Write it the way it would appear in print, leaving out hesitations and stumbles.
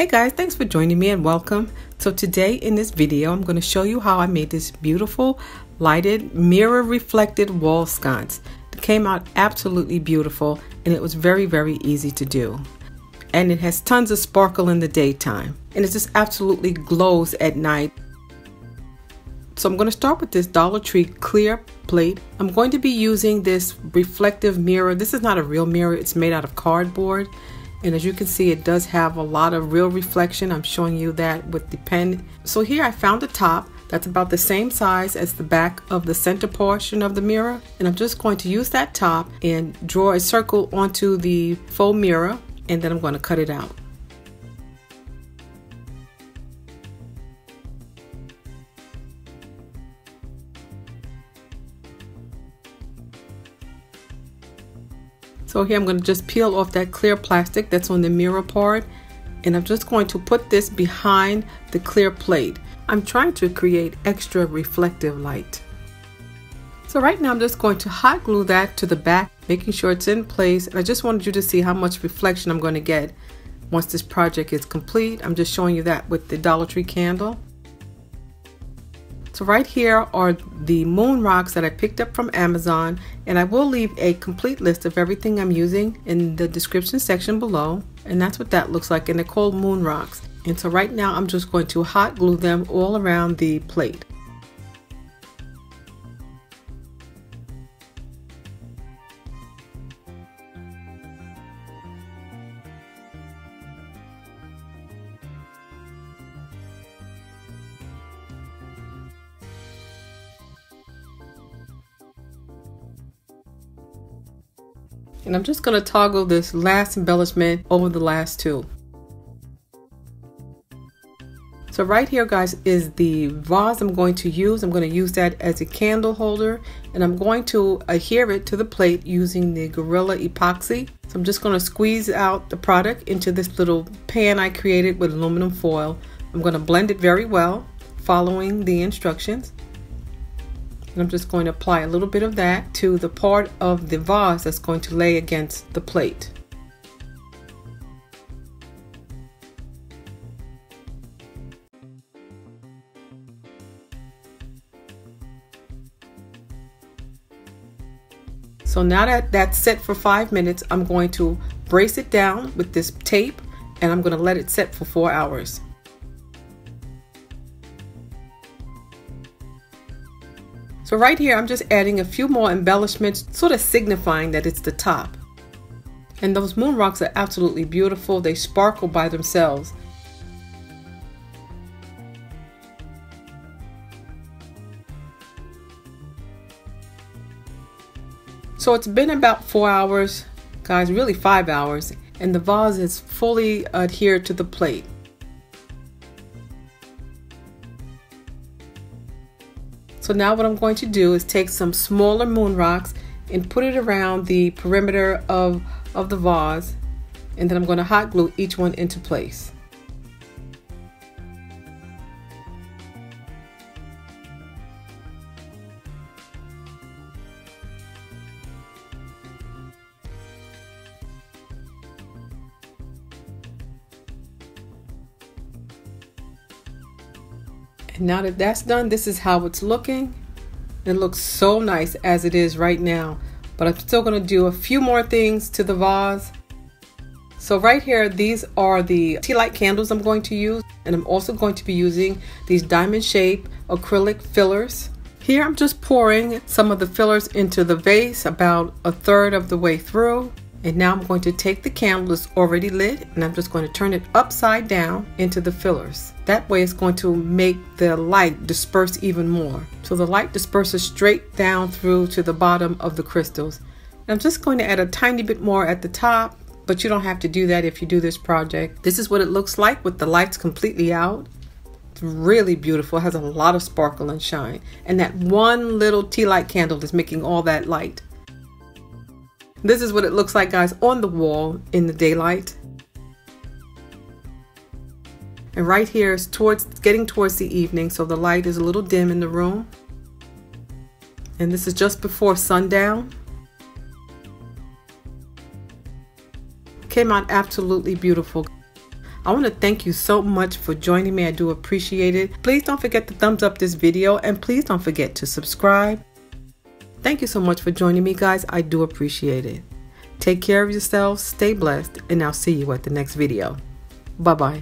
Hey guys, thanks for joining me and welcome. So today in this video, I'm going to show you how I made this beautiful lighted mirror reflected wall sconce. It came out absolutely beautiful and it was very, very easy to do. And it has tons of sparkle in the daytime and it just absolutely glows at night. So I'm going to start with this Dollar Tree clear plate. I'm going to be using this reflective mirror. This is not a real mirror, it's made out of cardboard. And as you can see, it does have a lot of real reflection. I'm showing you that with the pen. So here I found a top that's about the same size as the back of the center portion of the mirror. And I'm just going to use that top and draw a circle onto the faux mirror. And then I'm going to cut it out. So here I'm going to just peel off that clear plastic that's on the mirror part, and I'm just going to put this behind the clear plate. I'm trying to create extra reflective light. So right now I'm just going to hot glue that to the back, making sure it's in place. And I just wanted you to see how much reflection I'm going to get once this project is complete. I'm just showing you that with the Dollar Tree candle. So right here are the moon rocks that I picked up from Amazon, and I will leave a complete list of everything I'm using in the description section below, and that's what that looks like, and they're called moon rocks. And so right now I'm just going to hot glue them all around the plate. And I'm just going to toggle this last embellishment over the last two. So right here, guys, is the vase I'm going to use. I'm going to use that as a candle holder, and I'm going to adhere it to the plate using the Gorilla Epoxy. So I'm just going to squeeze out the product into this little pan I created with aluminum foil. I'm going to blend it very well, following the instructions. And I'm just going to apply a little bit of that to the part of the vase that's going to lay against the plate. So now that that's set for 5 minutes, I'm going to brace it down with this tape and I'm going to let it set for 4 hours. So right here, I'm just adding a few more embellishments, sort of signifying that it's the top. And those moon rocks are absolutely beautiful. They sparkle by themselves. So it's been about 4 hours, guys, really 5 hours, and the vase is fully adhered to the plate. So now what I'm going to do is take some smaller moon rocks and put it around the perimeter of the vase, and then I'm going to hot glue each one into place. And now that that's done, this is how it's looking. It looks so nice as it is right now, but I'm still going to do a few more things to the vase. So right here, these are the tea light candles I'm going to use, and I'm also going to be using these diamond shaped acrylic fillers. Here I'm just pouring some of the fillers into the vase about a third of the way through. And now I'm going to take the candle that's already lit and I'm just going to turn it upside down into the fillers. That way it's going to make the light disperse even more. So the light disperses straight down through to the bottom of the crystals. And I'm just going to add a tiny bit more at the top, but you don't have to do that if you do this project. This is what it looks like with the lights completely out. It's really beautiful. It has a lot of sparkle and shine. And that one little tea light candle is making all that light. This is what it looks like, guys, on the wall in the daylight. And right here is getting towards the evening, so the light is a little dim in the room. And this is just before sundown. Came out absolutely beautiful. I want to thank you so much for joining me. I do appreciate it. Please don't forget to thumbs up this video, and please don't forget to subscribe. Thank you so much for joining me, guys. I do appreciate it. Take care of yourselves, stay blessed, and I'll see you at the next video. Bye-bye.